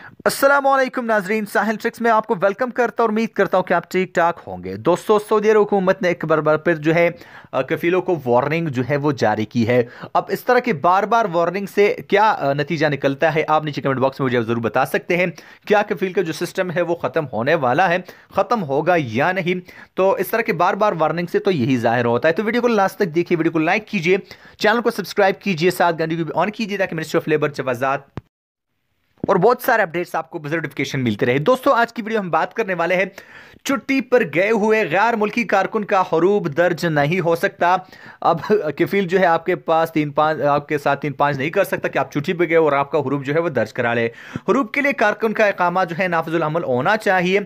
अस्सलामुअलैकुम नाजरीन, साहिल ट्रिक्स में आपको वेलकम करता और उम्मीद करता हूं कि आप ठीक ठाक होंगे। दोस्तों, सऊदी अरब हुकूमत ने एक बार फिर जो है कफीलों को वार्निंग जो है वो जारी की है। अब इस तरह की बार बार वार्निंग से क्या नतीजा निकलता है, आप नीचे कमेंट बॉक्स में मुझे जरूर बता सकते हैं। क्या कफील का जो सिस्टम है वो खत्म होने वाला है, खत्म होगा या नहीं? तो इस तरह की बार बार वार्निंग से तो यही जाहिर होता है। तो वीडियो को लास्ट तक देखिए, वीडियो को लाइक कीजिए, चैनल को सब्सक्राइब कीजिए, साथ घंटी को भी ऑन कीजिए ताकि मिनिस्ट्री ऑफ लेबर जवाजात और बहुत सारे अपडेट्स आपको नोटिफिकेशन मिलते रहे। दोस्तों, आज की वीडियो हम बात करने वाले हैं छुट्टी पर गए हुए गैर मुल्की कारकुन का हरूब दर्ज नहीं हो सकता। अब कफील जो है आपके पास आपके साथ 3-5 नहीं कर सकता कि आप छुट्टी पर गए और आपका हरूब जो है वो दर्ज करा ले। हरूब के लिए कारकुन का इकामा जो है नाफिजुल अमल होना चाहिए।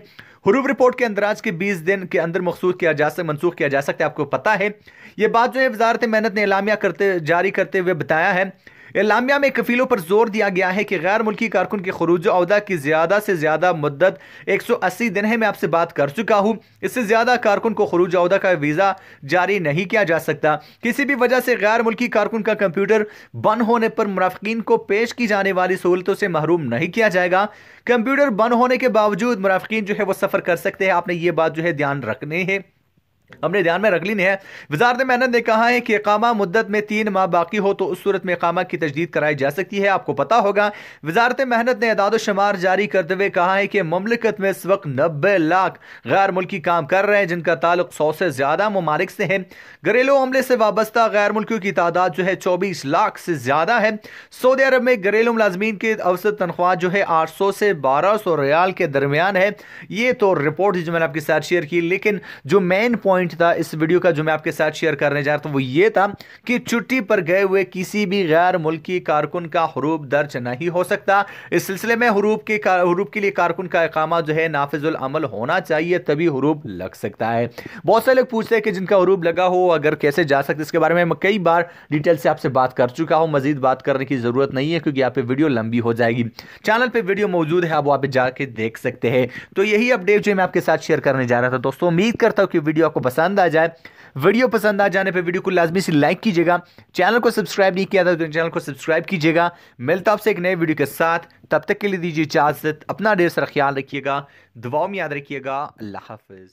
हरूब रिपोर्ट के अंदराज के 20 दिन के अंदर मनसूख किया जा सकता है। आपको पता है यह बात जो है वजारत मेहनत ने एलामिया जारी करते हुए बताया है। एलामिया में कफीलों पर जोर दिया गया है कि गैर मुल्की कारकुन के खरूज अहदा की ज्यादा से ज्यादा मुद्दत 180 दिन है। मैं आपसे बात कर चुका हूं, इससे ज्यादा कारकुन को खरूज अहदा का वीजा जारी नहीं किया जा सकता। किसी भी वजह से गैर मुल्की कारकुन का कंप्यूटर बंद होने पर मुराफिकीन को पेश की जाने वाली सहूलतों से महरूम नहीं किया जाएगा। कंप्यूटर बंद होने के बावजूद मुराफिकीन जो है वो सफर कर सकते हैं। आपने ये बात जो है ध्यान रखनी है, हमने ध्यान में रख ली है। वजारत मेहनत ने कहा है कि इकामा मुद्दत में 3 माह बाकी हो तो उस सूरत में इकामा की तजदीद कराई जा सकती है। आपको पता होगा वजारत मेहनत ने अदाद शुमार जारी करते हुए कहा है कि ममलिकत में इस वक्त 90 लाख गैर मुल्की काम कर रहे हैं, जिनका ताल्लुक 100 से ज्यादा ममालिक से है। घरेलू अमले से वाबस्ता गैर मुल्कियों की तादाद जो है 24 लाख से ज्यादा है। सऊदी अरब में घरेलू मुलाजमीन की औसत तनख्वाह जो है 800 से 1200 रियाल के दरमियान है। ये तो रिपोर्ट जो मैंने आपके साथ शेयर की, लेकिन जो मेन पॉइंट था इस वीडियो का जो मैं आपके साथ शेयर करने जा रहा था वो ये था कि छुट्टी पर गए हुए किसी भी गैर मुल्की कारकुन का हरूब दर्ज नहीं हो सकता। इस सिलसिले में हरूब के लिए कारकुन का इकामा जो है नाफिजुल अमल होना चाहिए, तभी हरूब लग सकता है। बहुत सारे लोग पूछते हैं कि जिनका हरूब लगा हो अगर कैसे जा सकते, इसके बारे में मैं कई बार डिटेल से आपसे बात कर चुका हूं। मजीद बात करने की जरूरत नहीं है क्योंकि यहाँ पे वीडियो लंबी हो जाएगी। चैनल पे वीडियो मौजूद है, आप वहां पे जाके देख सकते हैं। तो यही अपडेट जो मैं आपके साथ शेयर करने जा रहा था। दोस्तों, उम्मीद करता हूं कि वीडियो आपको पसंद आ जाए। वीडियो पसंद आ जाने पे वीडियो को लाजमी से लाइक कीजिएगा। चैनल को सब्सक्राइब नहीं किया था तो चैनल को सब्सक्राइब कीजिएगा। मिलता आपसे एक नए वीडियो के साथ, तब तक के लिए दीजिए इजाजत। अपना ढेर सारा ख्याल रखिएगा, दुआओं में याद रखिएगा। अल्लाह हाफिज।